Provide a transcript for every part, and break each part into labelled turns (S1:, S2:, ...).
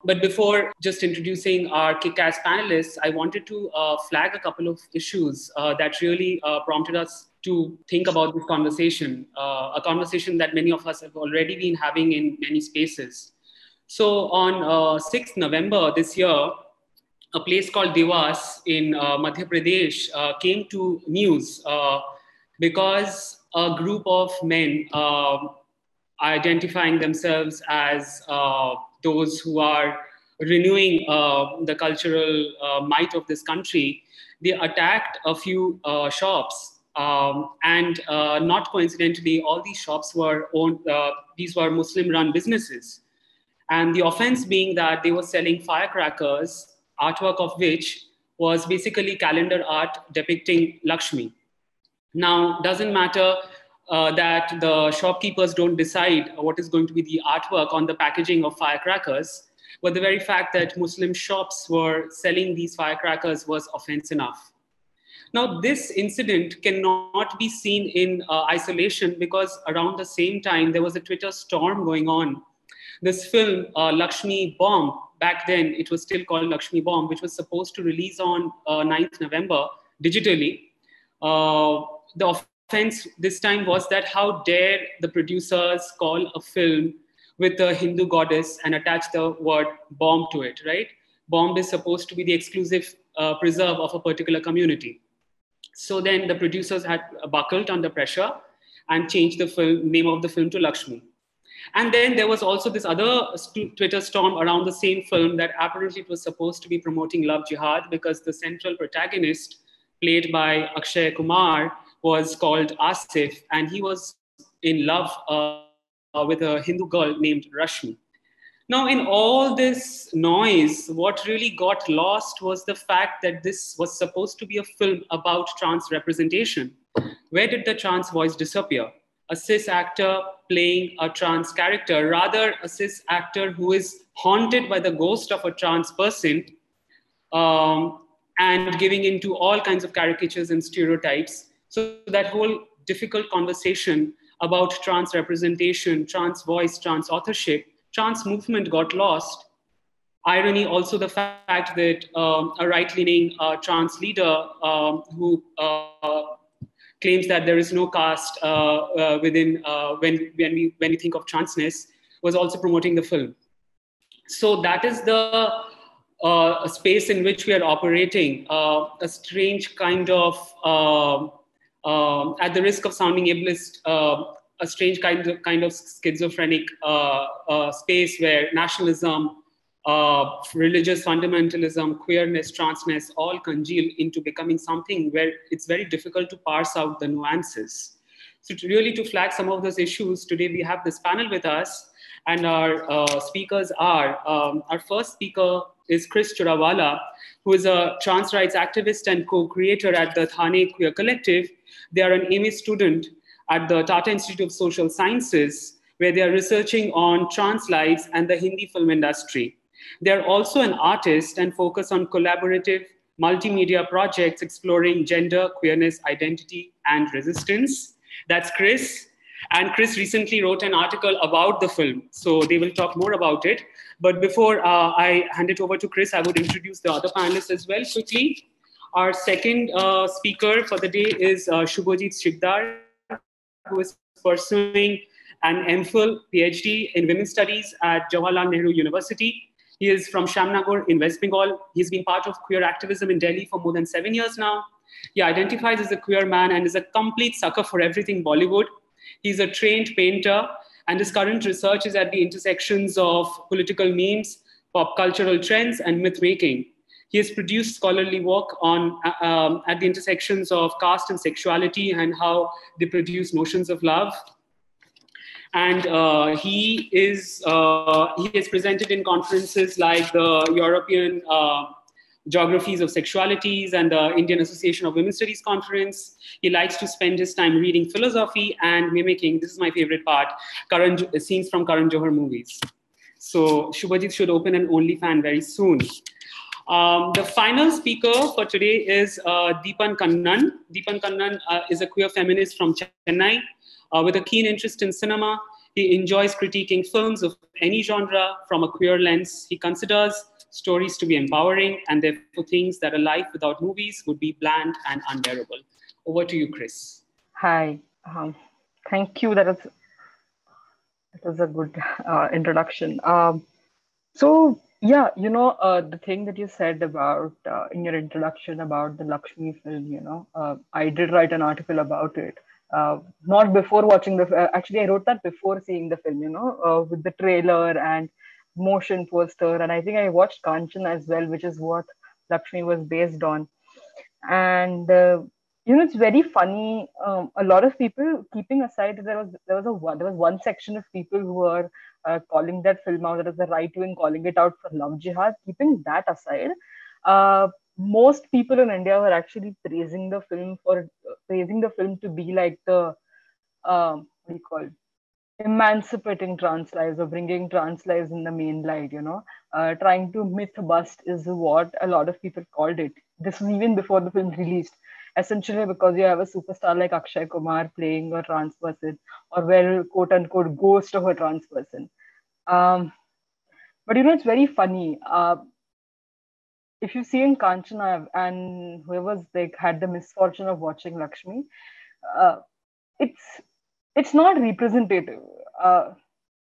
S1: But before just introducing our kick-ass panelists, I wanted to flag a couple of issues that really prompted us to think about this conversation, a conversation that many of us have already been having in many spaces. So on 6th November this year, a place called Devas in Madhya Pradesh came to news because a group of men identifying themselves as those who are renewing the cultural might of this country, they attacked a few shops. And not coincidentally, all these shops were owned, these were Muslim-run businesses. And the offense being that they were selling firecrackers, artwork of which was basically calendar art depicting Lakshmi. Now, doesn't matter that the shopkeepers don't decide what is going to be the artwork on the packaging of firecrackers, but the very fact that Muslim shops were selling these firecrackers was offense enough. Now, this incident cannot be seen in isolation because around the same time, there was a Twitter storm going on. This film, Lakshmi Bomb, back then it was still called Lakshmi Bomb, which was supposed to release on 9th November digitally. The offense this time was that how dare the producers call a film with a Hindu goddess and attach the word bomb to it, right? Bomb is supposed to be the exclusive preserve of a particular community. So then the producers had buckled under pressure and changed the name of the film to Lakshmi. And then there was also this other Twitter storm around the same film that apparently it was supposed to be promoting love jihad because the central protagonist, played by Akshay Kumar, was called Asif, and he was in love with a Hindu girl named Rashmi. Now, in all this noise, what really got lost was the fact that this was supposed to be a film about trans representation. Where did the trans voice disappear? A cis actor playing a trans character, rather a cis actor who is haunted by the ghost of a trans person and giving into all kinds of caricatures and stereotypes. So that whole difficult conversation about trans representation, trans voice, trans authorship, trans movement got lost. Irony also the fact that a right-leaning trans leader who claims that there is no caste within when we think of transness was also promoting the film. So that is the space in which we are operating, a strange kind of, at the risk of sounding ableist, a strange kind of schizophrenic space where nationalism, religious fundamentalism, queerness, transness all congeal into becoming something where it's very difficult to parse out the nuances. So to flag some of those issues, today we have this panel with us, and our speakers are, our first speaker is Chris Churawala, who is a trans rights activist and co-creator at the Thane Queer Collective. They are an MA student at the Tata Institute of Social Sciences, where they are researching on trans lives and the Hindi film industry. They are also an artist and focus on collaborative multimedia projects exploring gender, queerness, identity, and resistance. That's Chris. And Chris recently wrote an article about the film, so they will talk more about it. But before I hand it over to Chris, I would introduce the other panelists as well quickly. Our second speaker for the day is Shubhajit Sikdar, who is pursuing an MPhil PhD in Women's Studies at Jawaharlal Nehru University. He is from Shamnagar in West Bengal. He's been part of queer activism in Delhi for more than 7 years now. He identifies as a queer man and is a complete sucker for everything Bollywood. He's a trained painter, and his current research is at the intersections of political memes, pop cultural trends, and myth-making. He has produced scholarly work on at the intersections of caste and sexuality and how they produce notions of love. And he is presented in conferences like the European Geographies of Sexualities and the Indian Association of Women's Studies Conference. He likes to spend his time reading philosophy and mimicking, this is my favorite part, scenes from Karan Johar movies. So Shubhajit should open an OnlyFans very soon. The final speaker for today is Deepan Kannan. Deepan Kannan is a queer feminist from Chennai with a keen interest in cinema. He enjoys critiquing films of any genre from a queer lens. He considers stories to be empowering and therefore thinks that a life without movies would be bland and unbearable. Over to you, Chris.
S2: Hi. Thank you. That was a good introduction. So yeah, the thing that you said about in your introduction about the Lakshmi film, I did write an article about it. Not before watching actually, I wrote that before seeing the film, with the trailer and motion poster, and I think I watched Kanchan as well, which is what Lakshmi was based on. And it's very funny. A lot of people, keeping aside that there was one section of people who were calling that film out, that is the right wing calling it out for love jihad. Keeping that aside, most people in India were actually praising the film to be like the what do you call, emancipating trans lives or bringing trans lives in the main light, trying to myth bust is what a lot of people called it. This was even before the film released, essentially because you have a superstar like Akshay Kumar playing a trans person, or well, quote unquote, ghost of a trans person. Um, but it's very funny. If you see in Kanchana and whoever's like had the misfortune of watching Lakshmi, uh, it's it's not representative. Uh,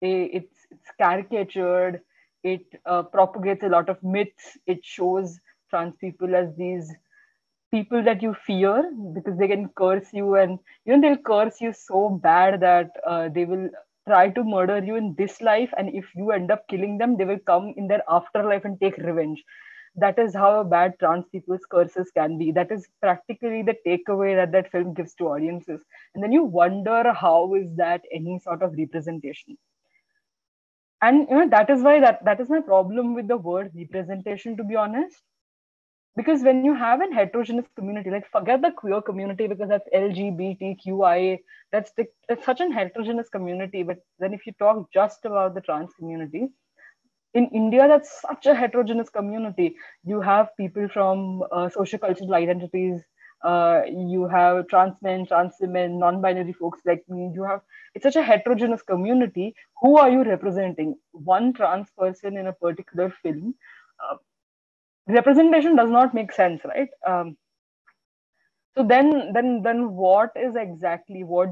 S2: it's caricatured. It propagates a lot of myths. It shows trans people as these people that you fear because they can curse you, and they'll curse you so bad that they will try to murder you in this life, and if you end up killing them, they will come in their afterlife and take revenge. That is how bad trans people's curses can be. That is practically the takeaway that film gives to audiences, and then you wonder, how is that any sort of representation? And that is why that is my problem with the word representation, to be honest. Because when you have an heterogeneous community, like forget the queer community because that's LGBTQIA, that's such an heterogeneous community. But then if you talk just about the trans community, in India, that's such a heterogeneous community. You have people from sociocultural identities. You have trans men, trans women, non-binary folks like me. It's such a heterogeneous community. Who are you representing? One trans person in a particular film. Uh, Representation does not make sense, right? So then what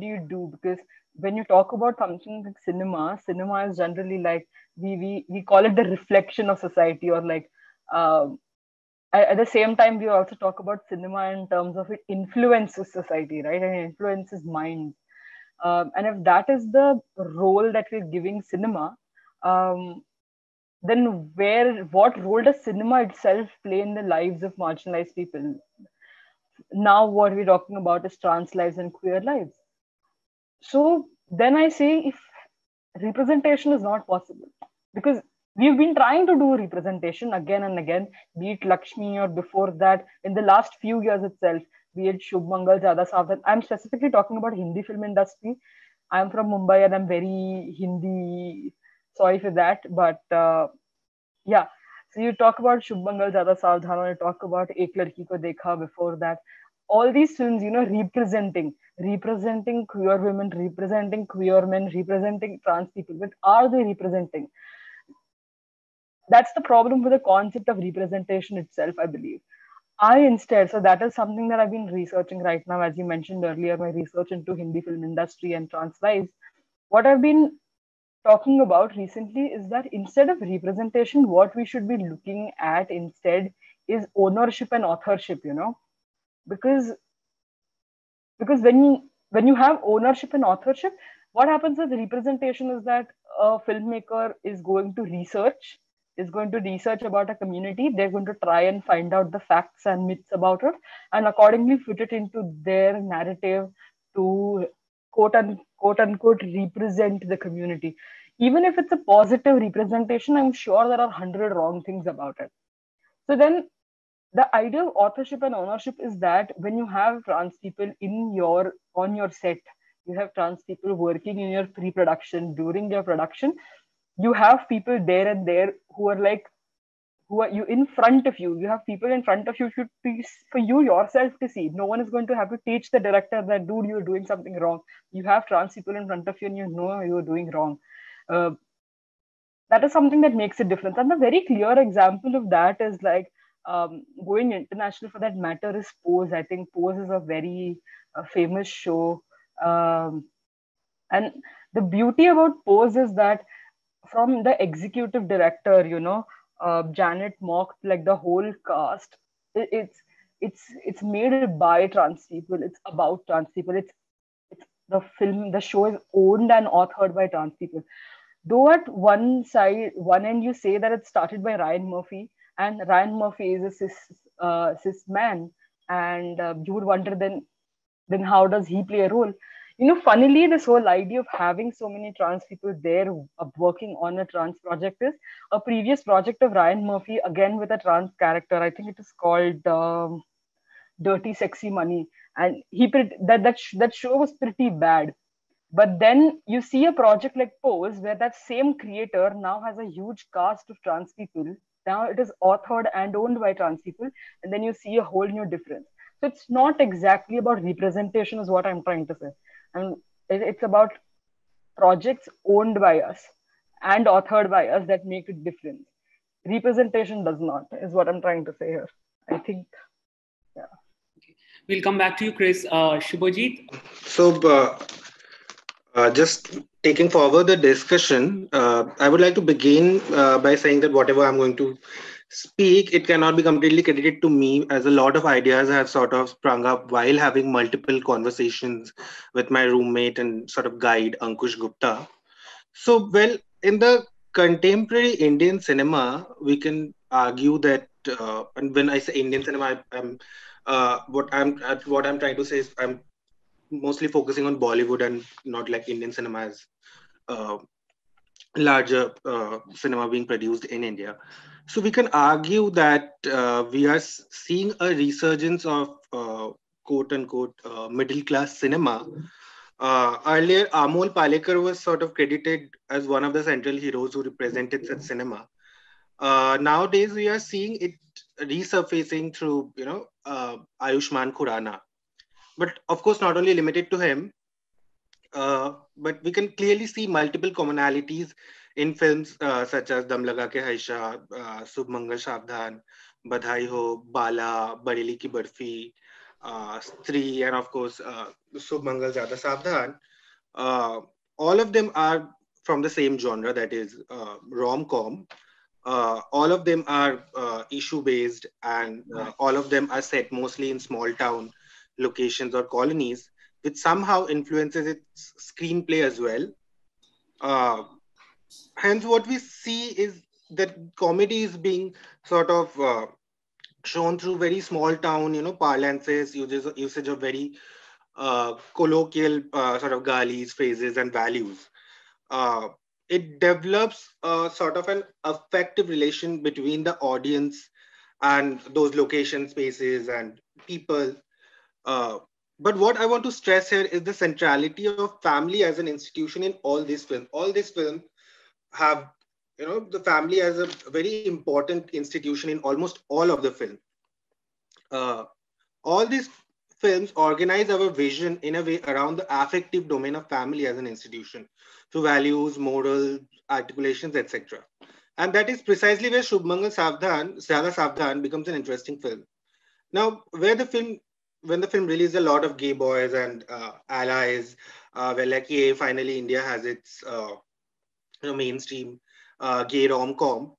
S2: do you do? Because when you talk about something like cinema is generally like we call it the reflection of society, or like at the same time we also talk about cinema in terms of it influences society, right? And it influences minds. And if that is the role that we're giving cinema, um, then what role does cinema itself play in the lives of marginalized people? Now what we're talking about is trans lives and queer lives. So then I say, if representation is not possible, because we've been trying to do representation again and again, be it Lakshmi or before that, in the last few years itself, be it Shubh Mangal Jada Savdhan. I'm specifically talking about Hindi film industry. I'm from Mumbai and I'm very Hindi. Sorry for that, but yeah. So you talk about Shubh Mangal Jada Savdhan, or you talk about Ek Ladki Ko Dekha before that. All these films, representing queer women, representing queer men, representing trans people. But are they representing? That's the problem with the concept of representation itself, I believe. So that is something that I've been researching right now. As you mentioned earlier, my research into Hindi film industry and trans lives. What I've been talking about recently is that instead of representation, what we should be looking at instead is ownership and authorship, because when you have ownership and authorship, what happens with representation is that a filmmaker is going to research about a community. They're going to try and find out the facts and myths about it, and accordingly fit it into their narrative to quote unquote represent the community. Even if it's a positive representation, I'm sure there are 100 wrong things about it. So then the idea of authorship and ownership is that when you have trans people on your set, you have trans people working in your pre-production, during your production, you have people there and there who are like who are you in front of you. You have people in front of you should be for you yourself to see. No one is going to have to teach the director that, dude, you're doing something wrong. You have trans people in front of you and you know you're doing wrong. Uh, that is something that makes a difference. And a very clear example of that is like going international for that matter is Pose. I think Pose is a very famous show. And the beauty about Pose is that from the executive director, Janet mocked like the whole cast. It's made by trans people. It's about trans people. It's the show is owned and authored by trans people. Though at one end you say that it started by Ryan Murphy, and Ryan Murphy is a cis man, and you would wonder then how does he play a role? Funnily, this whole idea of having so many trans people there working on a trans project is a previous project of Ryan Murphy, again with a trans character. I think it is called Dirty Sexy Money, and that show was pretty bad. But then you see a project like Pose, where that same creator now has a huge cast of trans people. Now it is authored and owned by trans people, and then you see a whole new difference. So it's not exactly about representation, is what I'm trying to say. And it's about projects owned by us and authored by us that make it different. Representation does not, is what I'm trying to say here. I think, yeah.
S1: We'll come back to you, Chris. Shubhajit.
S3: So, just taking forward the discussion, I would like to begin by saying that whatever I'm going to speak, it cannot be completely credited to me, as a lot of ideas have sort of sprung up while having multiple conversations with my roommate and sort of guide, Ankush Gupta. So, well, in the contemporary Indian cinema, we can argue that, and when I say Indian cinema, I'm what I'm trying to say is I'm mostly focusing on Bollywood and not like Indian cinemas, uh, larger cinema being produced in India. So we can argue that we are seeing a resurgence of quote unquote middle class cinema. Earlier, Amol Palekar was sort of credited as one of the central heroes who represented such cinema. Nowadays, we are seeing it resurfacing through, Ayushman Khurrana. But of course, not only limited to him, but we can clearly see multiple commonalities in films such as Dam Laga Ke Haisha, Subh Mangal Shavdhan, Badhai Ho, Bala, Bareli Ki Barfi, Stree, and of course, Subh Mangal Zyada Savdhan. Uh, all of them are from the same genre, that is rom-com. All of them are issue based, and all of them are set mostly in small town locations or colonies, which somehow influences its screenplay as well. Uh, Hence, what we see is that comedy is being sort of shown through very small town, parlances, usage of very colloquial sort of galis, phrases, and values. Uh, it develops sort of an affective relation between the audience and those location spaces and people. Uh, but what I want to stress here is the centrality of family as an institution in all these films. All these films have, the family as a very important institution in almost all of the film. Uh, all these films organize our vision in a way around the affective domain of family as an institution through values, morals, articulations, etc. And that is precisely where Shubmangal Savdhan, Zyada Savdhan becomes an interesting film. Now, when the film released, a lot of gay boys and allies were like, "Yeah, finally India has its mainstream gay rom-com."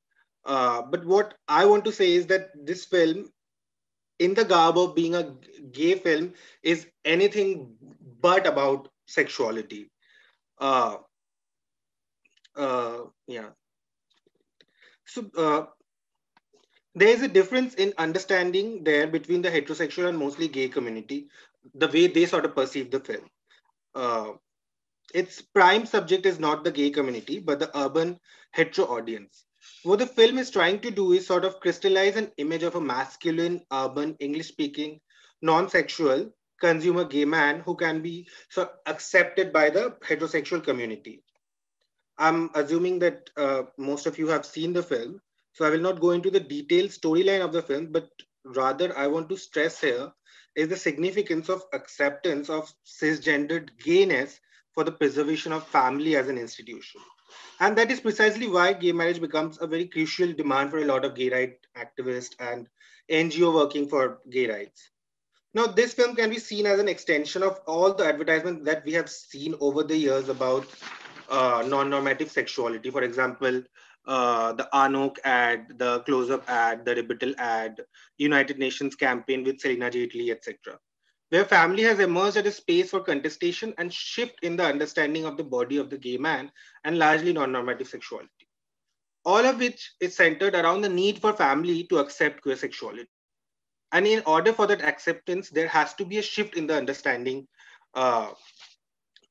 S3: But what I want to say is that this film, in the garb of being a gay film, is anything but about sexuality. Uh, yeah. So there is a difference in understanding there between the heterosexual and mostly gay community, the way they sort of perceive the film. Uh, its prime subject is not the gay community, but the urban hetero audience. What the film is trying to do is sort of crystallize an image of a masculine, urban, English speaking, non sexual, consumer gay man who can be accepted by the heterosexual community. I'm assuming that most of you have seen the film. So I will not go into the detailed storyline of the film, but rather I want to stress here is the significance of acceptance of cisgendered gayness for the preservation of family as an institution. And that is precisely why gay marriage becomes a very crucial demand for a lot of gay rights activists and NGO working for gay rights. Now, this film can be seen as an extension of all the advertisements that we have seen over the years about non-normative sexuality. For example, the Anok ad, the close-up ad, the rebuttal ad, United Nations campaign with Selena Jaitley, etc., where family has emerged as a space for contestation and shift in the understanding of the body of the gay man and largely non-normative sexuality. All of which is centered around the need for family to accept queer sexuality. And in order for that acceptance, there has to be a shift in the understanding uh,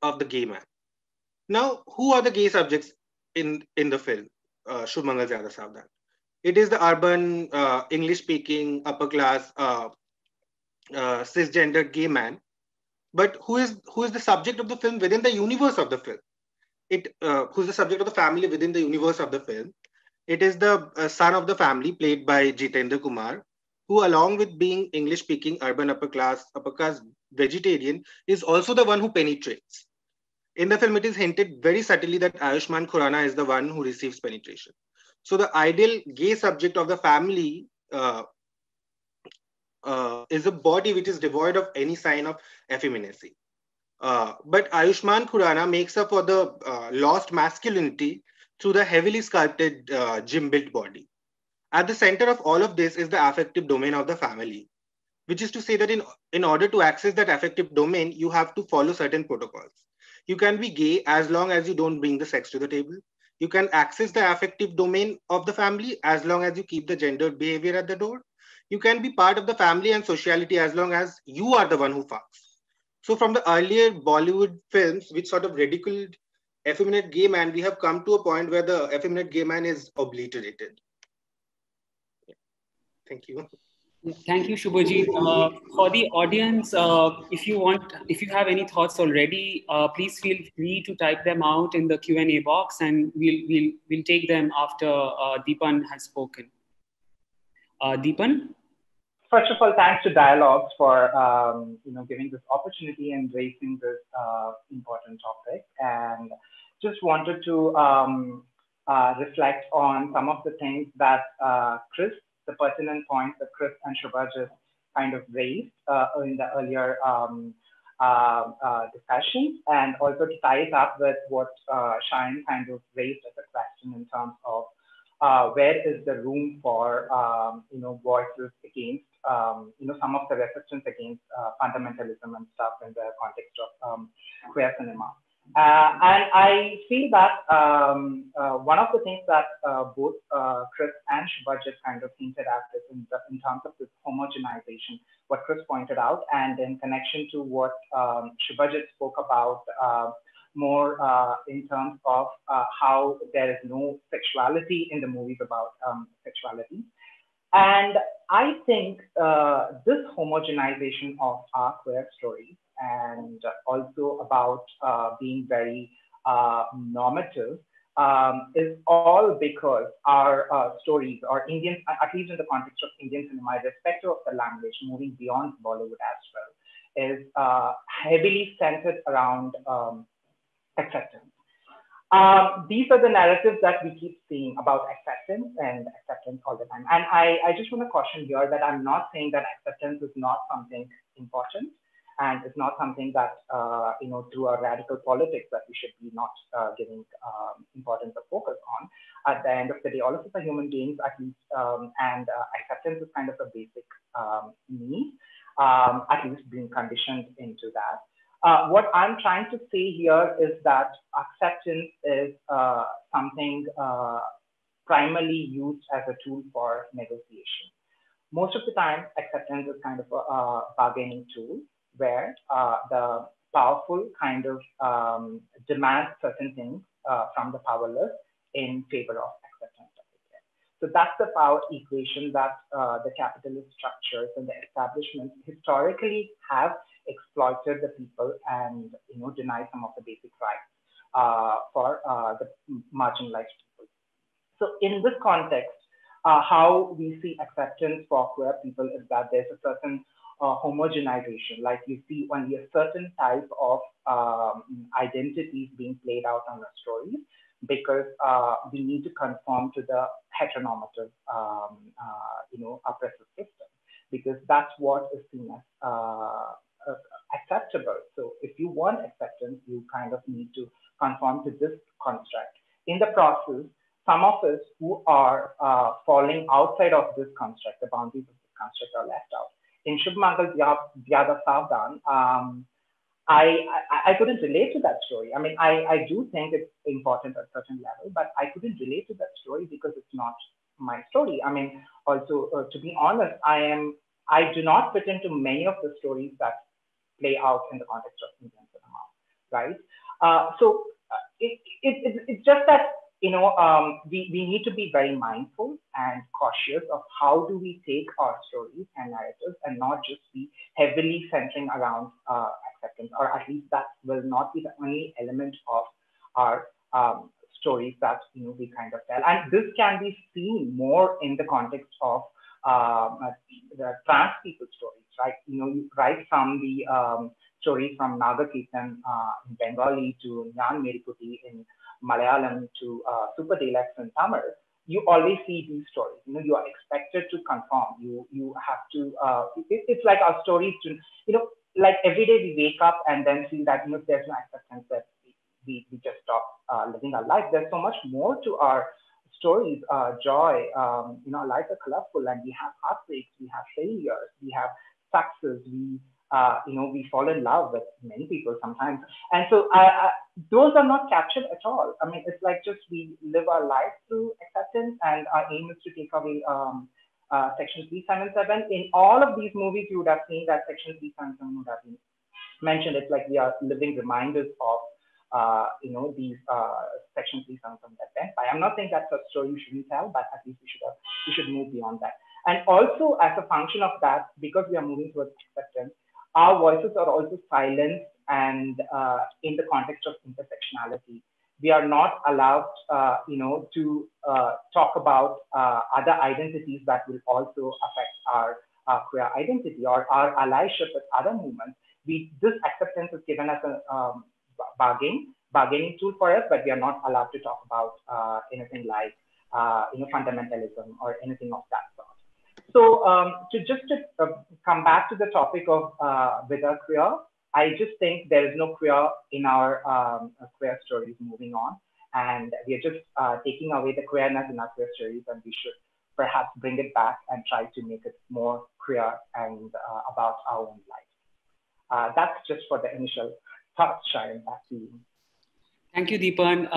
S3: of the gay man. Now, who are the gay subjects in the film? Shubmangal Zyada Savdan. It is the urban, English-speaking, upper-class, cisgender gay man. But who is the subject of the film within the universe of the film? Who's the subject of the family within the universe of the film? It is the son of the family, played by Jitendra Kumar, who, along with being English-speaking, urban, upper-class vegetarian, is also the one who penetrates. In the film, it is hinted very subtly that Ayushmann Khurrana is the one who receives penetration. So the ideal gay subject of the family is a body which is devoid of any sign of effeminacy. But Ayushmann Khurrana makes up for the lost masculinity through the heavily sculpted gym-built body. At the center of all of this is the affective domain of the family, which is to say that in order to access that affective domain, you have to follow certain protocols. You can be gay as long as you don't bring the sex to the table. You can access the affective domain of the family as long as you keep the gendered behavior at the door. You can be part of the family and sociality as long as you are the one who fucks. So from the earlier Bollywood films, which sort of ridiculed effeminate gay man, we have come to a point where the effeminate gay man is obliterated. Thank you.
S1: Thank you, Shubhajit. For the audience, if you have any thoughts already, please feel free to type them out in the Q&A box, and we'll take them after Deepan has spoken. Deepan?
S4: First of all, thanks to Dialogues for giving this opportunity and raising this important topic. And just wanted to reflect on some of the things that Chris, the pertinent points that Chris and Shubhajit kind of raised in the earlier discussion, and also to tie it up with what Shine kind of raised as a question in terms of where is the room for voices against some of the resistance against fundamentalism and stuff in the context of queer cinema. And I feel that one of the things that both Chris and Shubhajit kind of hinted at is in terms of this homogenization, what Chris pointed out, and in connection to what Shubhajit spoke about more in terms of how there is no sexuality in the movies about sexuality. And I think this homogenization of our queer stories, and also about being very normative, is all because our stories, or Indian, at least in the context of Indian cinema, irrespective of the language, moving beyond Bollywood as well, is heavily centered around acceptance. These are the narratives that we keep seeing about acceptance and acceptance all the time. And I just want to caution here that I'm not saying that acceptance is not something important, and it's not something that, through our radical politics that we should be not giving importance or focus on. At the end of the day, all of us are human beings, at least, and acceptance is kind of a basic need, at least being conditioned into that. What I'm trying to say here is that acceptance is something primarily used as a tool for negotiation. Most of the time, acceptance is kind of a bargaining tool where the powerful kind of demand certain things from the powerless in favor of acceptance. So that's the power equation that the capitalist structures and the establishments historically have exploited the people and deny some of the basic rights for the marginalized people. So in this context, how we see acceptance for queer people is that there's a certain homogenization, like you see only a certain type of identities being played out on the stories, because we need to conform to the heteronormative, oppressive system, because that's what is seen as acceptable. So if you want acceptance, you kind of need to conform to this construct. In the process, some of us who are falling outside of this construct, the boundaries of this construct, are left out. In Shubh Mangal Vyada Savdan, I couldn't relate to that story. I mean, I do think it's important at a certain level, but I couldn't relate to that story because it's not my story. I mean, also, to be honest, I do not fit into many of the stories that play out in the context of Indian cinema, right? So it's just that, we need to be very mindful and cautious of how do we take our stories and narratives and not just be heavily centering around acceptance, or at least that will not be the only element of our stories that we kind of tell. And this can be seen more in the context of the trans people stories, right? Right from the stories from Naga Kirtan in Bengali to Nyan Meriputi in Malayalam to Super Deluxe in Tamil, you always see these stories. You are expected to conform. You have to. It's like our stories. Like every day we wake up and then see that there's no acceptance, that we just stop living our life. There's so much more to our stories. Joy. Our lives are colorful, and we have heartbreaks, we have failures, we have success. We fall in love with many people sometimes. And so those are not captured at all. I mean, it's like just we live our life through acceptance, and our aim is to take away Section 377. In all of these movies, you would have seen that Section 377 would have been mentioned. It's like we are living reminders of, these Section 377 that went by. I'm not saying that's a story you shouldn't tell, but at least we should move beyond that. And also, as a function of that, because we are moving towards acceptance, our voices are also silenced, and in the context of intersectionality, we are not allowed, to talk about other identities that will also affect our queer identity or our allyship with other movements. This acceptance is given as a bargaining tool for us, but we are not allowed to talk about anything like fundamentalism or anything of that sort. So to come back to the topic of Whither queer, I just think there is no queer in our queer stories moving on, and we are just taking away the queerness in our queer stories, and we should perhaps bring it back and try to make it more queer and about our own life. That's just for the initial thoughts, Shayan. Back to you.
S1: Thank you, Deepan.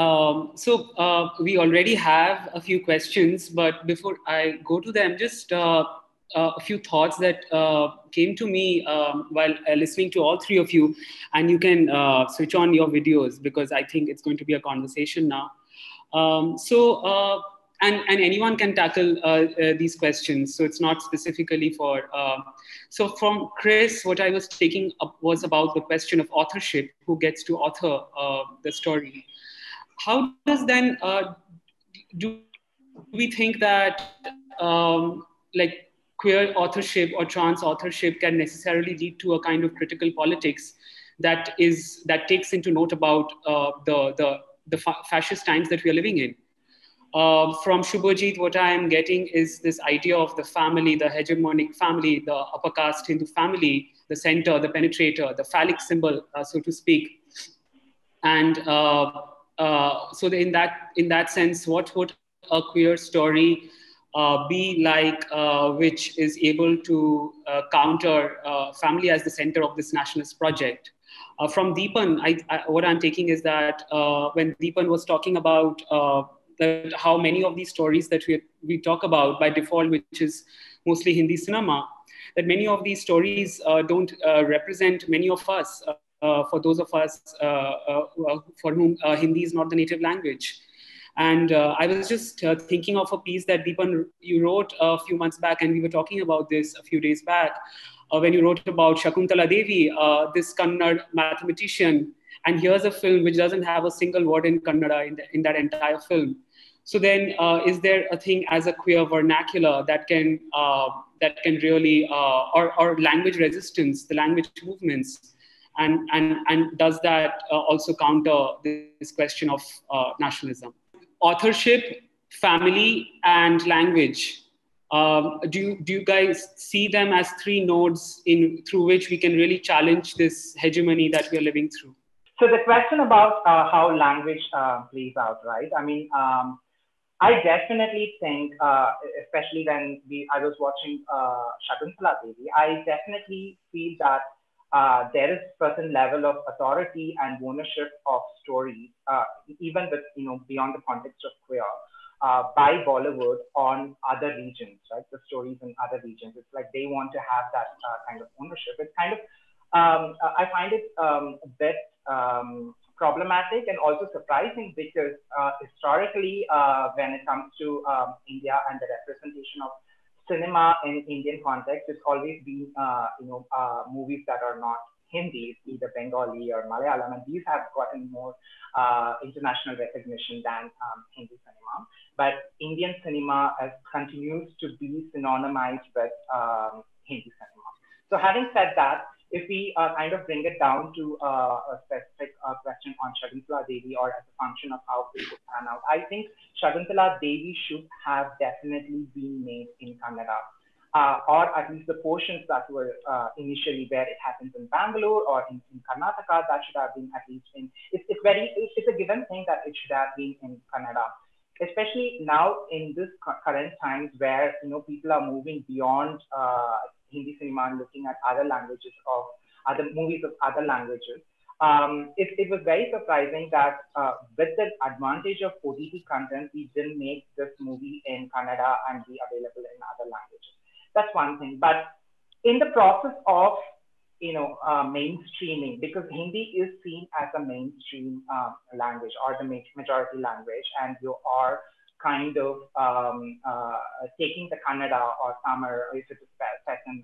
S1: So we already have a few questions, but before I go to them, just a few thoughts that came to me while listening to all three of you. And you can switch on your videos, because I think it's going to be a conversation now. And anyone can tackle these questions. So it's not specifically for... So from Chris, what I was taking up was about the question of authorship, who gets to author the story. How does then, do we think that like queer authorship or trans authorship can necessarily lead to a kind of critical politics that takes into note about the fascist times that we are living in? From Shubhajit, what I am getting is this idea of the family, the hegemonic family, the upper caste Hindu family, the center, the penetrator, the phallic symbol, so to speak. And so in that sense, what would a queer story be like, which is able to counter family as the center of this nationalist project? From Deepan, what I'm taking is that when Deepan was talking about that how many of these stories that we talk about by default, which is mostly Hindi cinema, that many of these stories don't represent many of us, for those of us for whom Hindi is not the native language. And I was just thinking of a piece that Deepan, you wrote a few months back, and we were talking about this a few days back, when you wrote about Shakuntala Devi, this Kannada mathematician, and here's a film which doesn't have a single word in Kannada in that entire film. So then, is there a thing as a queer vernacular that can really, or language resistance, the language movements, and does that also counter this question of nationalism? Authorship, family, and language. Do you guys see them as three nodes through which we can really challenge this hegemony that we are living through?
S4: So the question about how language plays out, right? I mean, I definitely think, especially when I was watching Shakuntala Devi, I definitely feel that there is a certain level of authority and ownership of stories, even with, beyond the context of queer, by Bollywood on other regions, right? The stories in other regions. It's like they want to have that kind of ownership. It's kind of, I find it a bit problematic and also surprising because historically, when it comes to India and the representation of cinema in Indian context, it's always been, movies that are not Hindi, either Bengali or Malayalam, and these have gotten more international recognition than Hindi cinema. But Indian cinema continues to be synonymized with Hindi cinema. So having said that, if we kind of bring it down to a specific question on Shakuntala Devi or as a function of how it would pan out, I think Shakuntala Devi should have definitely been made in Kannada, or at least the portions that were initially where it happens in Bangalore or in Karnataka, that should have been at least in, it's a given thing that it should have been in Kannada. Especially now in this current times where, people are moving beyond Hindi cinema and looking at other languages of other movies of other languages. It was very surprising that with the advantage of OTT content, we didn't make this movie in Kannada and be available in other languages. That's one thing. But in the process of, mainstreaming, because Hindi is seen as a mainstream language or the majority language, and you are kind of taking the Kannada or Tamil, or if it is set in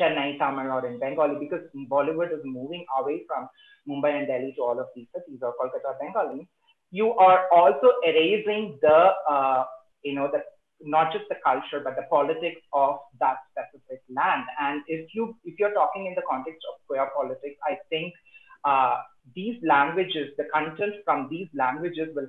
S4: Chennai, Tamil, or in Bengali, because Bollywood is moving away from Mumbai and Delhi to all of these cities, or Kolkata, Bengali, you are also erasing the, not just the culture, but the politics of that specific land. And if you're talking in the context of queer politics, I think these languages, the content from these languages will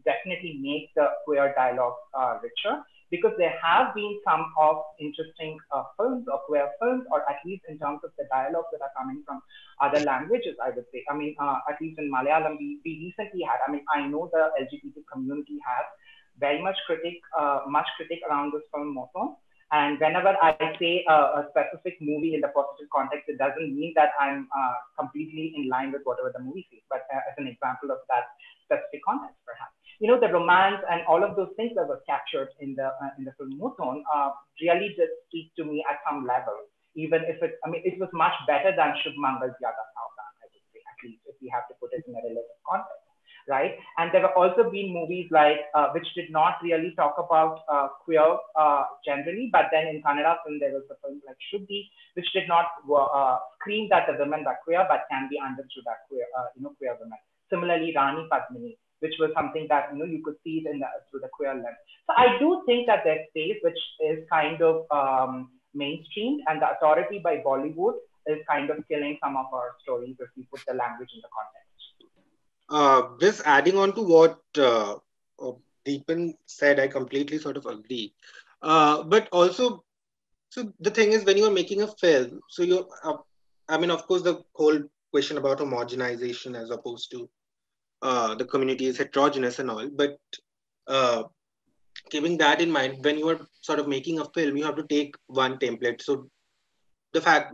S4: definitely make the queer dialogue richer, because there have been some of interesting films or queer films, or at least in terms of the dialogues that are coming from other languages, I would say. I mean, at least in Malayalam, we recently had, I know the LGBT community has very much critic around this film Moto. And whenever I say a specific movie in the positive context, it doesn't mean that I'm completely in line with whatever the movie says, but as an example of that specific context, perhaps. The romance and all of those things that were captured in the film Moton really did speak to me at some level, even if it was much better than Shubh Mangal Zyada Saavdhan, I would say, at least if we have to put it in a relative context. Right, and there have also been movies like which did not really talk about queer generally, but then in Kannada film there was a film like Shuddhi, which did not scream that the women were queer, but can be understood as queer, queer women. Similarly, Rani Padmini, which was something that you could see it through the queer lens. So I do think that there's space which is kind of mainstreamed, and the authority by Bollywood is kind of killing some of our stories if we put the language in the context.
S3: Just adding on to what Deepan said, I completely sort of agree. But also, so the thing is, when you are making a film, so you're, of course, the whole question about homogenization as opposed to the community is heterogeneous and all, but keeping that in mind, when you are sort of making a film, you have to take one template. So I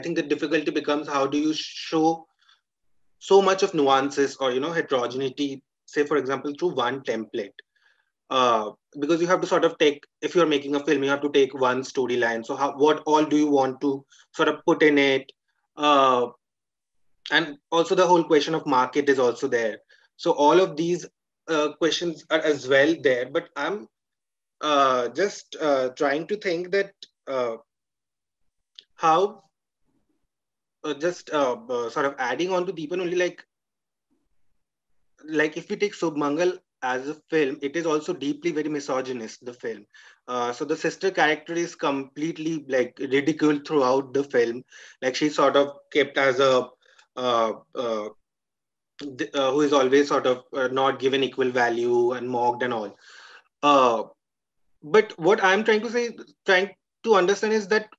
S3: think the difficulty becomes, how do you show so much of nuances or heterogeneity, say for example, through one template, because you have to sort of take, if you're making a film, you have to take one storyline. So what all do you want to sort of put in it, and also the whole question of market is also there. So all of these questions are as well there. But I'm just trying to think that how sort of adding on to Deepan only, like like if we take Submangal as a film, it is also deeply very misogynist, the film. So the sister character is completely like ridiculed throughout the film. Like she's sort of kept as a uh, uh, who is always sort of not given equal value and mocked and all. Uh, but what I'm trying to understand is that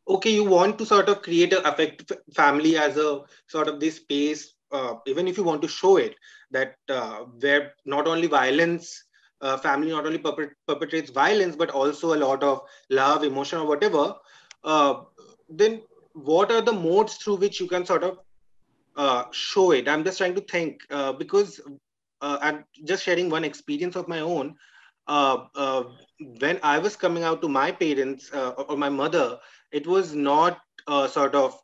S3: okay, you want to sort of create a affect family as a sort of this space, even if you want to show it that where not only violence, family not only perpetrates violence, but also a lot of love, emotion, or whatever. Uh, then what are the modes through which you can sort of show it? I'm just trying to think because I'm just sharing one experience of my own. Uh, uh, when I was coming out to my parents or my mother, it was not sort of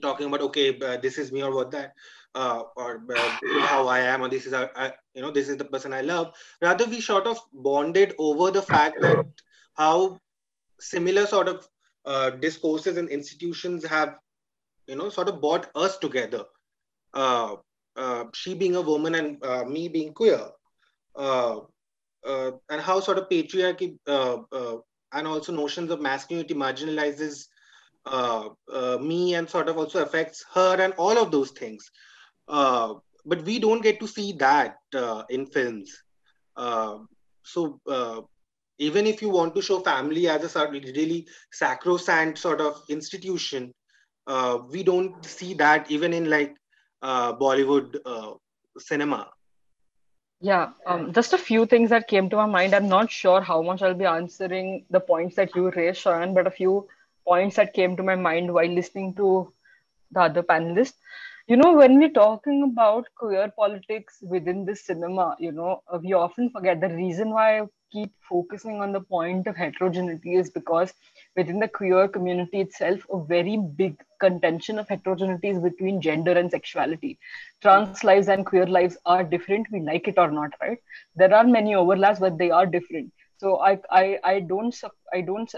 S3: talking about okay, this is me or what that, or this is how I am, or this is how this is the person I love. Rather, we sort of bonded over the fact that how similar sort of discourses and institutions have sort of brought us together. Uh, she being a woman and me being queer. Uh, and how sort of patriarchy and also notions of masculinity marginalizes me and sort of also affects her and all of those things. But we don't get to see that in films. Uh, so even if you want to show family as a sort of really sacrosanct sort of institution, we don't see that even in like Bollywood cinema.
S2: Yeah, just a few things that came to my mind. I'm not sure how much I'll be answering the points that you raised, Sharon, but a few points that came to my mind while listening to the other panelists. When we're talking about queer politics within the cinema, we often forget the reason why I keep focusing on the point of heterogeneity is because within the queer community itself, a very big contention of heterogeneity is between gender and sexuality. Trans lives and queer lives are different, we like it or not, right? There are many overlaps, but they are different. So I don't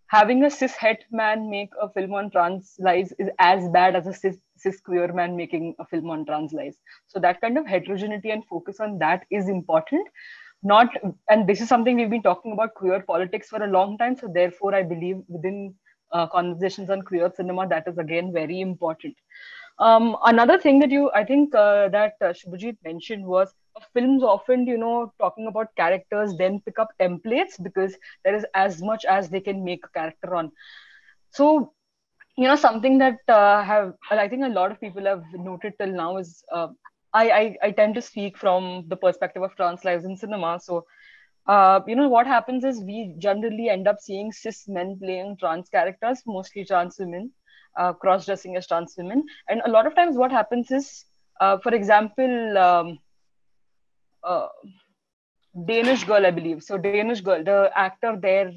S2: having a cis het man make a film on trans lives is as bad as a cis queer man making a film on trans lives. So that kind of heterogeneity and focus on that is important. Not, and this is something we've been talking about queer politics for a long time. So therefore, I believe within conversations on queer cinema, that is again very important. Another thing that I think that Shubhajit mentioned was films often, talking about characters, then pick up templates because there is as much as they can make a character on. So, something that I think a lot of people have noted till now is I tend to speak from the perspective of trans lives in cinema. So, what happens is we generally end up seeing cis men playing trans characters, mostly trans women, cross-dressing as trans women. And a lot of times what happens is, for example, uh, Danish Girl, I believe. So Danish Girl, the actor there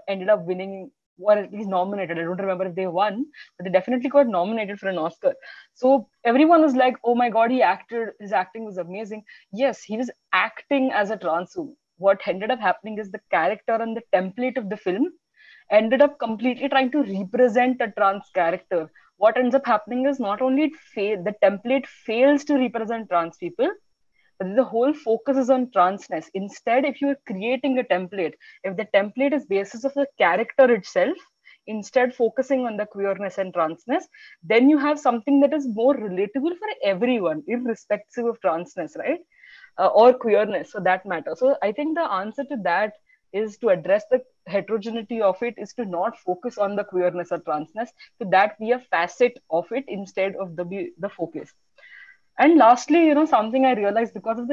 S2: ended up winning, or at least nominated. I don't remember if they won, but they definitely got nominated for an Oscar. So everyone was like, "Oh my God, he acted. His acting was amazing." Yes, he was acting as a trans woman. What ended up happening is the character and the template of the film ended up completely trying to represent a trans character. What ends up happening is not only the template fails to represent trans people, but the whole focus is on transness. Instead, if you are creating a template, if the template is basis of the character itself, instead focusing on the queerness and transness, then you have something that is more relatable for everyone, irrespective of transness, right? Or queerness for that matter. So I think the answer to that is to address the heterogeneity of it, is to not focus on the queerness or transness, to that be a facet of it instead of the focus. And lastly, something I realized because of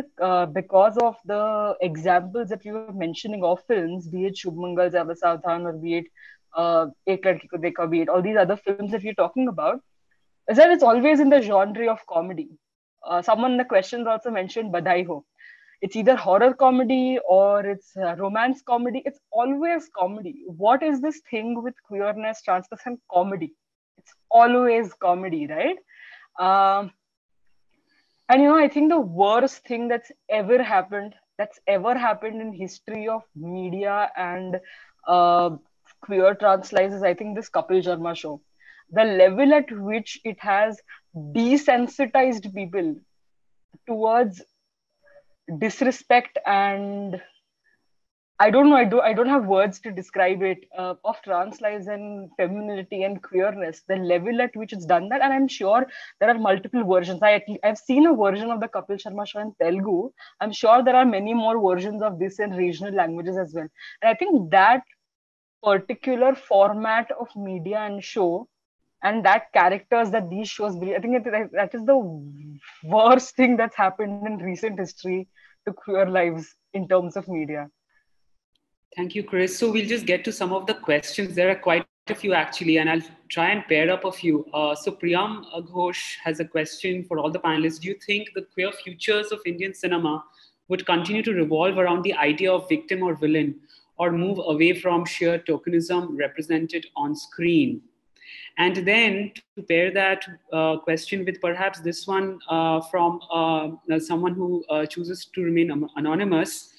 S2: the examples that you were mentioning of films, be it Shubh Mangal, Java Savdhan, or be it Ek Ladki Ko Dekha, be it all these other films that we're talking about, is that it's always in the genre of comedy. Someone in the questions also mentioned Badhai Ho. It's either horror comedy or it's romance comedy. It's always comedy. What is this thing with queerness, transness, and comedy? It's always comedy, right? Um, and I think the worst thing that's ever happened in history of media and uh, queer trans lives is, I think, this Kapil Sharma show. The level at which it has desensitized people towards disrespect and I don't know, I don't have words to describe it, of trans lives and femininity and queerness, the level at which it's done that. And I'm sure there are multiple versions. I've seen a version of the Kapil Sharma show in Telugu. I'm sure there are many more versions of this in regional languages as well. And I think that particular format of media and show and that characters that these shows bring, I think that is the worst thing that's happened in recent history to queer lives in terms of media.
S1: Thank you, Chris. So we'll just get to some of the questions. There are quite a few actually, and I'll try and pair up a few. So Priyam Ghosh has a question for all the panelists. Do you think the queer futures of Indian cinema would continue to revolve around the idea of victim or villain, or move away from sheer tokenism represented on screen? And then to pair that question with perhaps this one from someone who chooses to remain anonymous,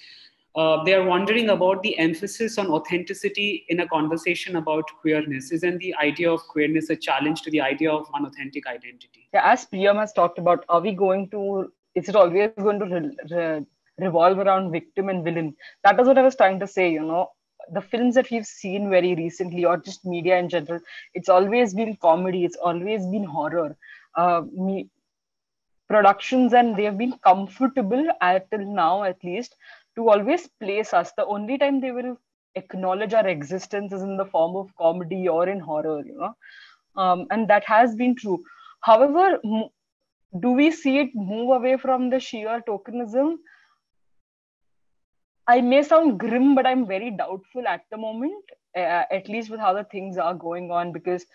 S1: they are wondering about the emphasis on authenticity in a conversation about queerness. Isn't the idea of queerness a challenge to the idea of unauthentic identity?
S2: Yeah, as Priyam has talked about, is it always going to revolve around victim and villain? That is what I was trying to say, the films that we've seen very recently, or just media in general, it's always been comedy, it's always been horror. Productions, and they have been comfortable till now at least to always place us. The only time they will acknowledge our existence is in the form of comedy or in horror, and that has been true. However, do we see it move away from the sheer tokenism? I may sound grim, but I'm very doubtful at the moment, at least with how the things are going on, because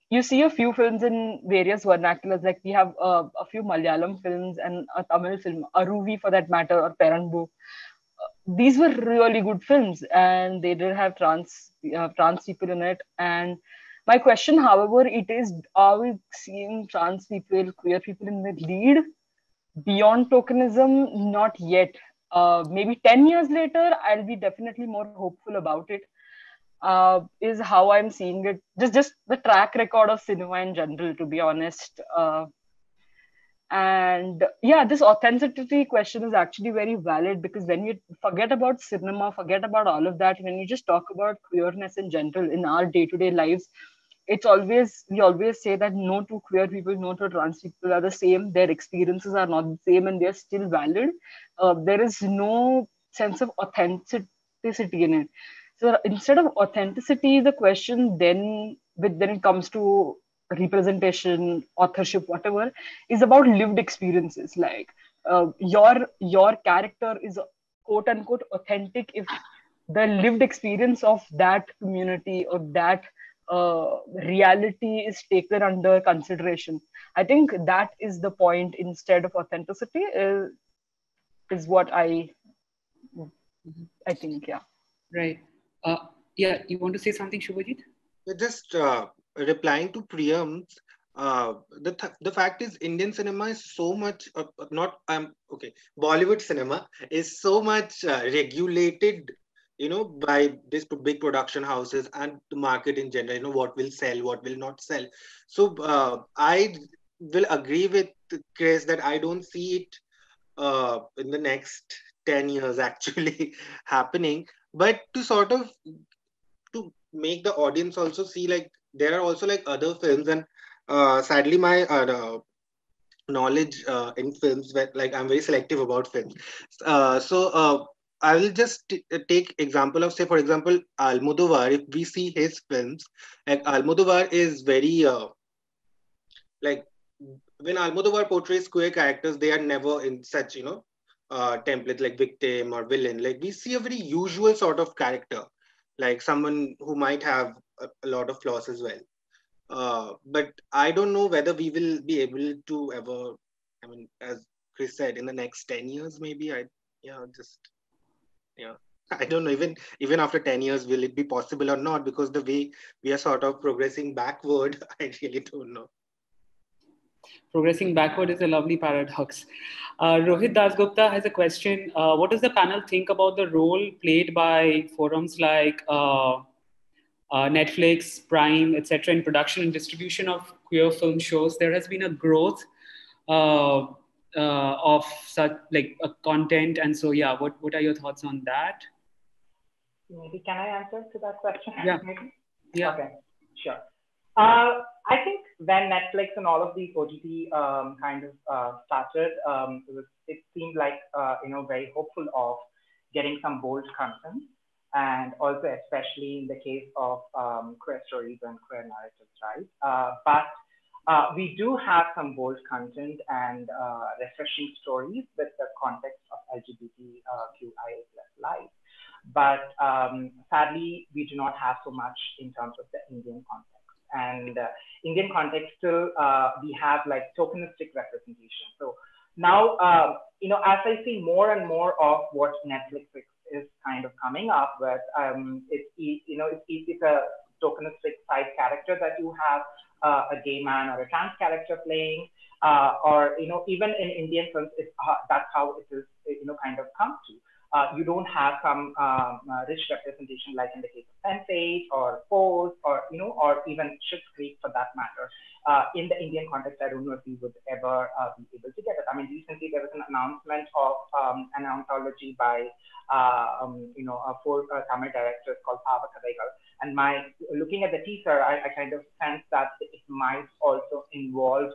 S2: you see a few films in various vernaculars, like we have a few Malayalam films and a Tamil film, Aruvi for that matter, or Peranbu. These were really good films, and they did have trans people in it. And my question, however, it is, are we seeing trans people, queer people in the lead beyond tokenism? Not yet. Maybe 10 years later, I'll be definitely more hopeful about it, is how I'm seeing it. Just the track record of cinema in general, to be honest. And yeah, this authenticity question is actually very valid, because when you forget about cinema, forget about all of that, when you just talk about queerness in general in our day-to-day lives, we always say that no two queer people, no two trans people are the same. Their experiences are not the same, and they're still valid. There is no sense of authenticity in it. So instead of authenticity, the question then it comes to representation, authorship, whatever, is about lived experiences. Like your character is quote unquote authentic if the lived experience of that community or that reality is taken under consideration. I think that is the point instead of authenticity, is what I think. Yeah.
S1: Right. Yeah, you want to say something, Shubhajit?
S3: Just replying to Priyam's, the fact is Indian cinema is so much Bollywood cinema is so much regulated, by these big production houses and the market in general, what will sell, what will not sell. So I will agree with Chris that I don't see it in the next 10 years actually happening. But to sort of to make the audience also see, like, there are also like other films, and sadly my knowledge in films, where like I'm very selective about films. So I will just take example of, say, for example, Almodovar. If we see his films, like Almodovar is very like, when Almodovar portrays queer characters, they are never in such template like victim or villain. Like, we see a very usual sort of character, like someone who might have a lot of flaws as well. But I don't know whether we will be able to ever, I mean, as Chris said, in the next 10 years, maybe. I don't know, even after 10 years, will it be possible or not? Because the way we are sort of progressing backward, I really don't know.
S1: Progressing backward is a lovely paradox. Rohit Dasgupta has a question. What does the panel think about the role played by forums like Netflix, Prime, etc. in production and distribution of queer film shows? There has been a growth of such like content. And so, yeah, what are your thoughts on that?
S4: Maybe can I answer to that question?
S1: Yeah.
S4: Maybe?
S1: Yeah.
S4: Okay, sure. I think when Netflix and all of these OTT kind of started, it seemed like very hopeful of getting some bold content, and also especially in the case of queer stories and queer narratives, right? But we do have some bold content and refreshing stories with the context of LGBTQIA plus life. But sadly, we do not have so much in terms of the Indian context. And Indian context still, we have like tokenistic representation. So now, as I see more and more of what Netflix is kind of coming up with, it's a tokenistic side character that you have a gay man or a trans character playing, or even in Indian films, that's how it is kind of come to. You don't have some rich representation like in the case of Sense8 or Pose or or even Schitt's Creek for that matter. In the Indian context, I don't know if we would ever be able to get it. I mean, recently there was an announcement of an anthology by four Tamil directors called Avakadaigal. And looking at the teaser, I kind of sense that it might also involve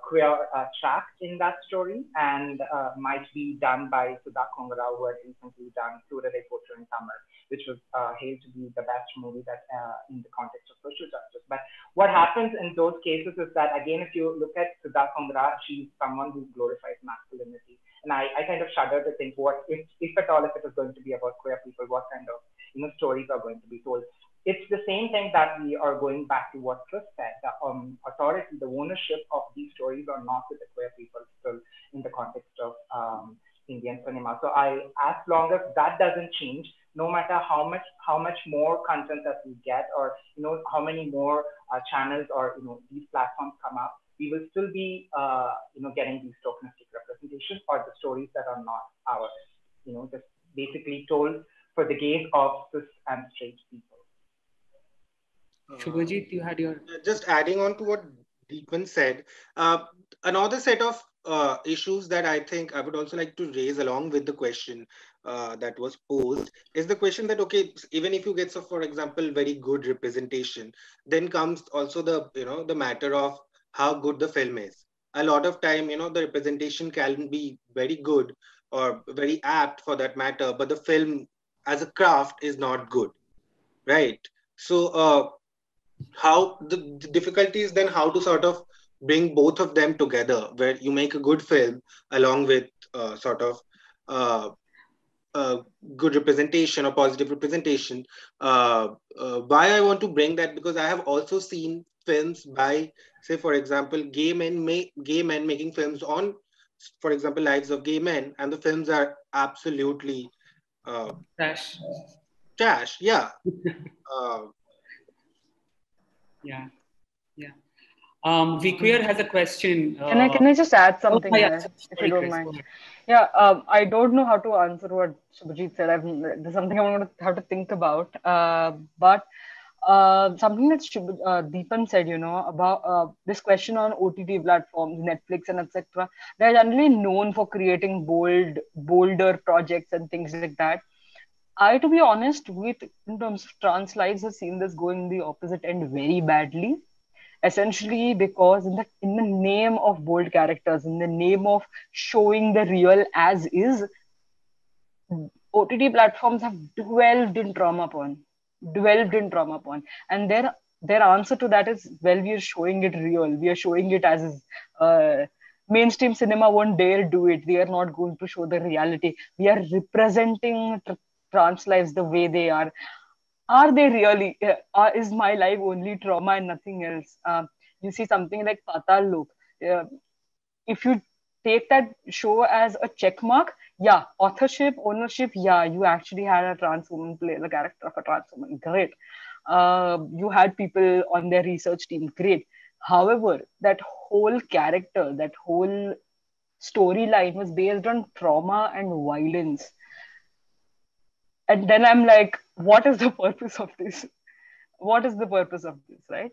S4: queer track in that story, and might be done by Sudha Kongara, who had recently done Surare Potru in Tamil, which was hailed to be the best movie that in the context of social justice. But what happens in those cases is that, again, if you look at Sudha Kongara, she's someone who glorifies masculinity. And I kind of shudder to think what, if at all, if it is going to be about queer people, what kind of stories are going to be told. It's the same thing that we are going back to what Chris said. The authority, the ownership of these stories are not with the queer people still in the context of Indian cinema. So as long as that doesn't change, no matter how much more content that we get, or how many more channels or these platforms come up, we will still be getting these tokenistic representations or the stories that are not ours. Just basically told for the gaze of cis and straight people.
S1: Shubhajit, you had your...
S3: Just adding on to what Deepan said, another set of issues that I think I would also like to raise along with the question that was posed is the question that, okay, even if you get, so for example, very good representation, then comes also the, the matter of how good the film is. A lot of time, the representation can be very good or very apt for that matter, but the film as a craft is not good, right? So how the difficulty is then how to sort of bring both of them together, where you make a good film along with good representation or positive representation. Why I want to bring that, because I have also seen films by, say, for example, gay men making films on, for example, lives of gay men, and the films are absolutely trash. Yeah.
S1: Yeah. Whither has a question.
S2: Can I just add something
S1: yeah,
S2: there, if you don't mind? Yeah, I don't know how to answer what Shubhajit said. There's something I'm going to have to think about. But something that Deepan said, about this question on OTT platforms, Netflix and etc. They're generally known for creating bolder projects and things like that. To be honest, in terms of trans lives, have seen this going the opposite end very badly. Essentially, because in the name of bold characters, in the name of showing the real as is, OTT platforms have dwelled in trauma porn, and their answer to that is, well, we are showing it real, we are showing it as is. Mainstream cinema won't dare do it. We are not going to show the reality. We are representing trans lives the way they are. Are they really? Is my life only trauma and nothing else? You see something like Patal Lok. If you take that show as a check mark, yeah, authorship, ownership, yeah, you actually had a trans woman play the character of a trans woman. Great. You had people on their research team. Great. However, that whole character, that whole storyline was based on trauma and violence. And then I'm like, what is the purpose of this? What is the purpose of this, right?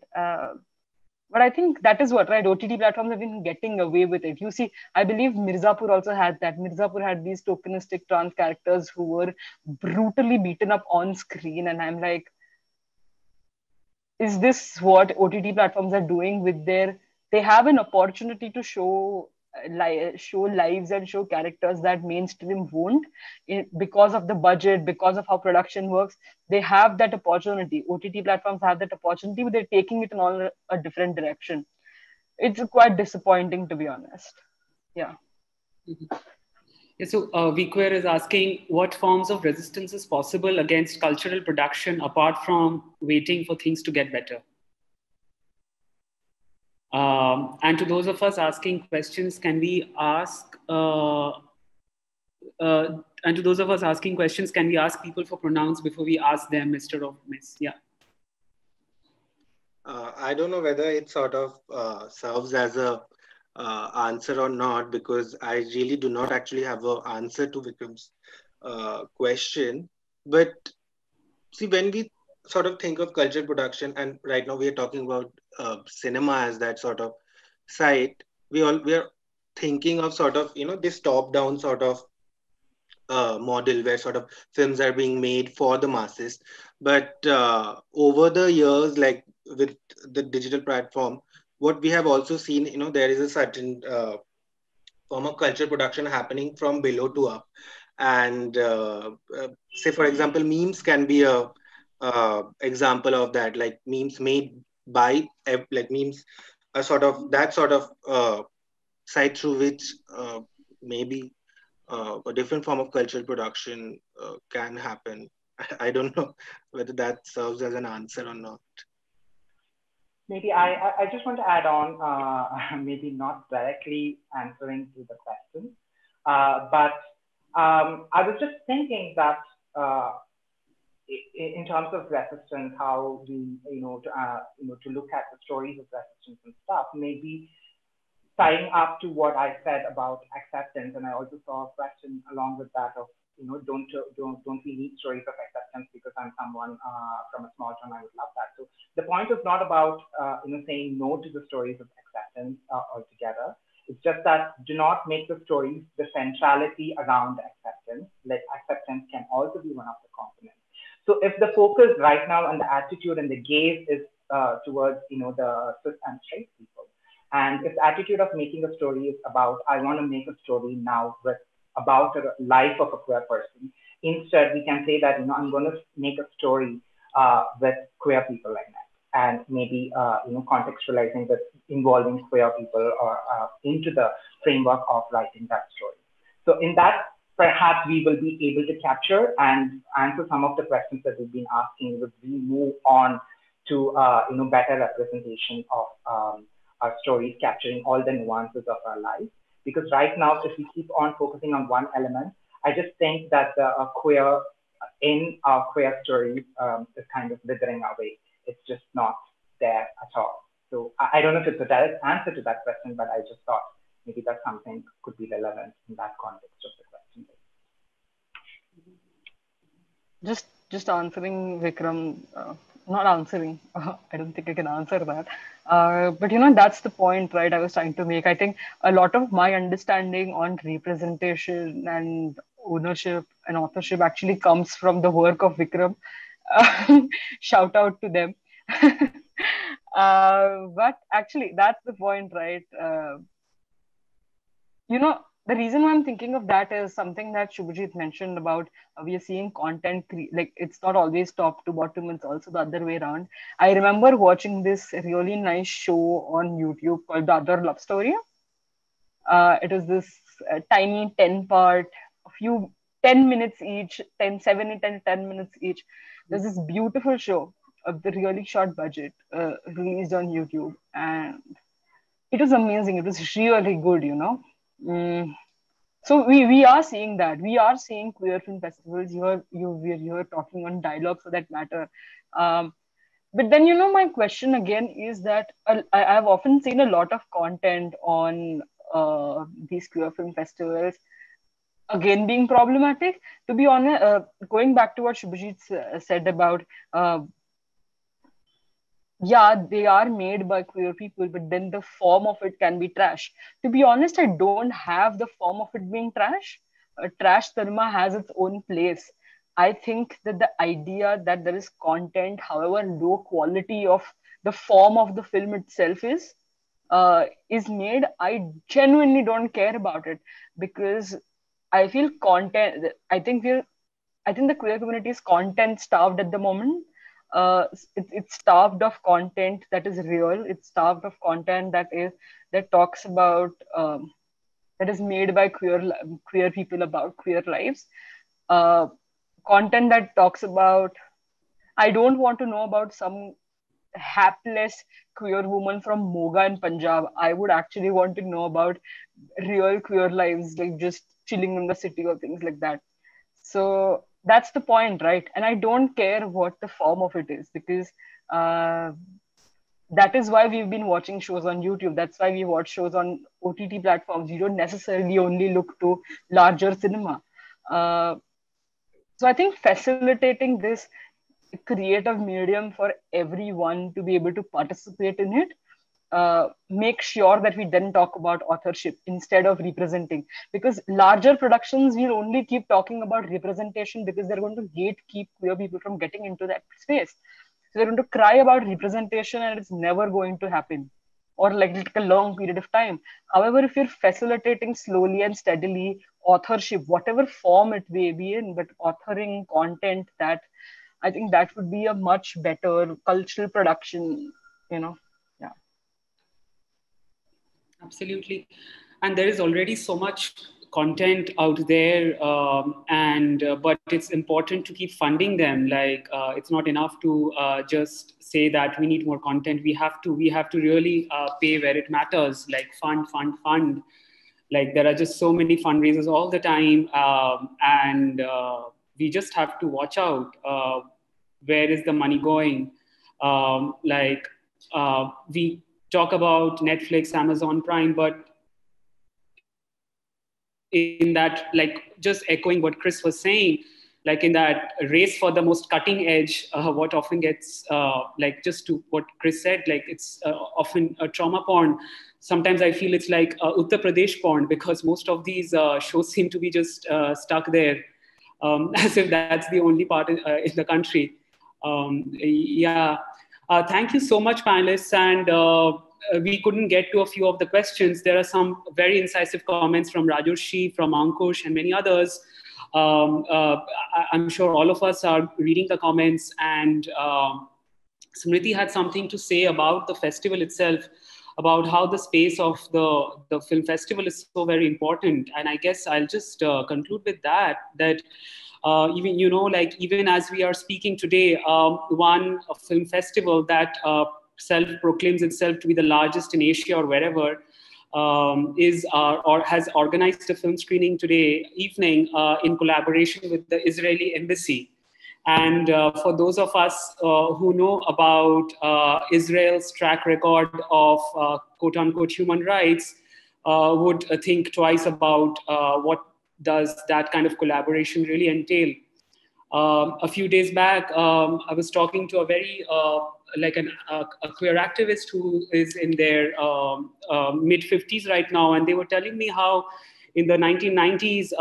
S2: But I think that is what, right? OTT platforms have been getting away with it. You see, I believe Mirzapur also had that. Mirzapur had these tokenistic trans characters who were brutally beaten up on screen. And I'm like, is this what OTT platforms are doing with they have an opportunity to show lives and show characters that mainstream won't, because of the budget, because of how production works. They have that opportunity. OTT platforms have that opportunity, but they're taking it in all a different direction. It's quite disappointing, to be honest. Yeah.
S1: Yeah, so Whither is asking, what forms of resistance is possible against cultural production apart from waiting for things to get better? And to those of us asking questions, can we ask and to those of us asking questions, can we ask people for pronouns before we ask them, Mr. or Miss? Yeah.
S3: I don't know whether it sort of serves as a answer or not, because I really do not actually have an answer to Vikram's question. But see, when we sort of think of cultural production, and right now we are talking about cinema as that sort of site, we are thinking of sort of, this top-down sort of model where sort of films are being made for the masses. But over the years, like with the digital platform, what we have also seen, there is a certain form of cultural production happening from below to up. And say, for example, memes can be a example of that, like memes made by, like memes are sort of that sort of site through which maybe a different form of cultural production can happen. I don't know whether that serves as an answer or not.
S4: Maybe I just want to add on, maybe not directly answering to the question, but I was just thinking that in terms of resistance, how we, to look at the stories of resistance and stuff, maybe tying up to what I said about acceptance, and I also saw a question along with that of, don't we need stories of acceptance because I'm someone from a small town, I would love that. So the point is not about saying no to the stories of acceptance altogether. It's just that do not make the stories the centrality around acceptance. Like acceptance can also be one of the components. So if the focus right now and the attitude and the gaze is towards the cis and straight people, and if the attitude of making a story is about, I want to make a story now about the life of a queer person, instead we can say that I'm going to make a story with queer people like that, and maybe contextualizing this, involving queer people or into the framework of writing that story. So in that, perhaps we will be able to capture and answer some of the questions that we've been asking as we move on to better representation of our stories, capturing all the nuances of our lives. Because right now, if we keep on focusing on one element, I just think that the queer in our queer stories is kind of withering away. It's just not there at all. So I don't know if it's a direct answer to that question, but I just thought maybe that's something could be relevant in that context of the question.
S2: Just answering Vikram, not answering. I don't think I can answer that. But that's the point, right? I was trying to make. I think a lot of my understanding on representation and ownership and authorship actually comes from the work of Vikram. Shout out to them. But actually, that's the point, right? The reason why I'm thinking of that is something that Shubhajit mentioned about we are seeing content, like it's not always top to bottom, it's also the other way around. I remember watching this really nice show on YouTube called The Other Love Story. It was this tiny 10-part, a few 10 minutes each, 10 minutes each. There's this beautiful show of the really short budget released on YouTube. And it was amazing. It was really good, So we are seeing that. We are seeing queer film festivals. You're talking on dialogue for that matter. But then, my question again is that I've often seen a lot of content on these queer film festivals, again being problematic. To be honest, going back to what Shubhajit said about yeah, they are made by queer people, but then the form of it can be trash. To be honest, I don't have the form of it being trash. Trash cinema has its own place. I think that the idea that there is content, however low quality of the form of the film itself is made, I genuinely don't care about it, because I feel content. I think the queer community is content starved at the moment. It's starved of content that is real. It's starved of content that talks about that is made by queer people about queer lives. Uh, Content that talks about. I don't want to know about some hapless queer woman from Moga in Punjab. I would actually want to know about real queer lives, like just chilling in the city or things like that. So that's the point, right? And I don't care what the form of it is, because uh, that is why we've been watching shows on YouTube. That's why we watch shows on OTT platforms. You don't necessarily only look to larger cinema. Uh, so I think facilitating this creative medium for everyone to be able to participate in it, make sure that we then talk about authorship instead of representing, because larger productions will only keep talking about representation because they're going to gatekeep queer people from getting into that space. So they're going to cry about representation and it's never going to happen, or like it'll take a long period of time. However, if you're facilitating slowly and steadily authorship, whatever form it may be in, but authoring content, that I think that would be a much better cultural production, you know. Yeah.
S1: Absolutely. And there is already so much content out there, and but it's important to keep funding them. Like it's not enough to just say that we need more content. We have to really pay where it matters. Like fund. Like there are just so many fundraisers all the time, and we just have to watch out. Where is the money going? We talk about Netflix, Amazon Prime, but in that, like just echoing what Chris was saying, like in that race for the most cutting edge, what often gets like just to what Chris said, like it's often a trauma porn. Sometimes I feel it's like Uttar Pradesh porn, because most of these shows seem to be just stuck there, as if that's the only part in the country. Yeah. Thank you so much, panelists. And we couldn't get to a few of the questions. There are some very incisive comments from Rajoshi, from Ankush, and many others. I'm sure all of us are reading the comments, and Smriti had something to say about the festival itself, about how the space of the film festival is so very important. And I guess I'll just conclude with that even, you know, like even as we are speaking today, one film festival that self-proclaims itself to be the largest in Asia or wherever, is or has organized a film screening today evening in collaboration with the Israeli embassy. And for those of us who know about Israel's track record of quote unquote human rights, would think twice about what does that kind of collaboration really entail. A few days back, I was talking to a very a queer activist who is in their mid 50s right now, and they were telling me how in the 1990s,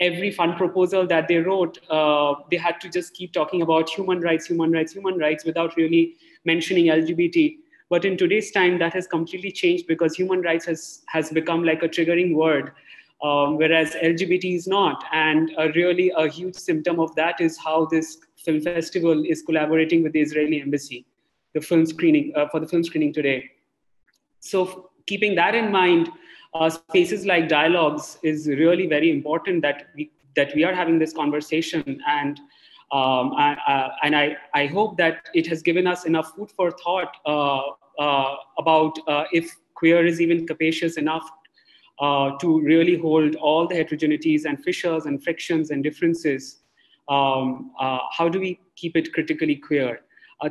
S1: every fund proposal that they wrote, they had to just keep talking about human rights without really mentioning LGBT. But in today's time, that has completely changed, because human rights has become like a triggering word. Whereas LGBT is not. And really a huge symptom of that is how this film festival is collaborating with the Israeli embassy, the film screening for the film screening today. So keeping that in mind, spaces like dialogues is really very important, that we are having this conversation. And I hope that it has given us enough food for thought about if queer is even capacious enough to really hold all the heterogeneities and fissures and frictions and differences. How do we keep it critically queer?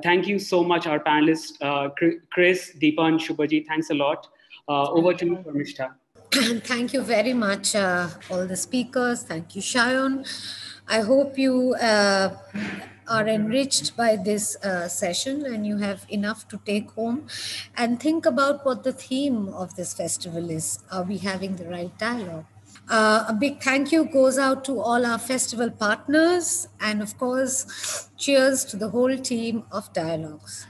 S1: Thank you so much, our panelists, Chris, Deepan, Shubhaji. Thanks a lot. Over to you, Parmishta.
S5: Thank you very much, all the speakers. Thank you, Shayon. I hope you are enriched by this session and you have enough to take home and think about what the theme of this festival is. Are we having the right dialogue? A big thank you goes out to all our festival partners and, of course, cheers to the whole team of Dialogues.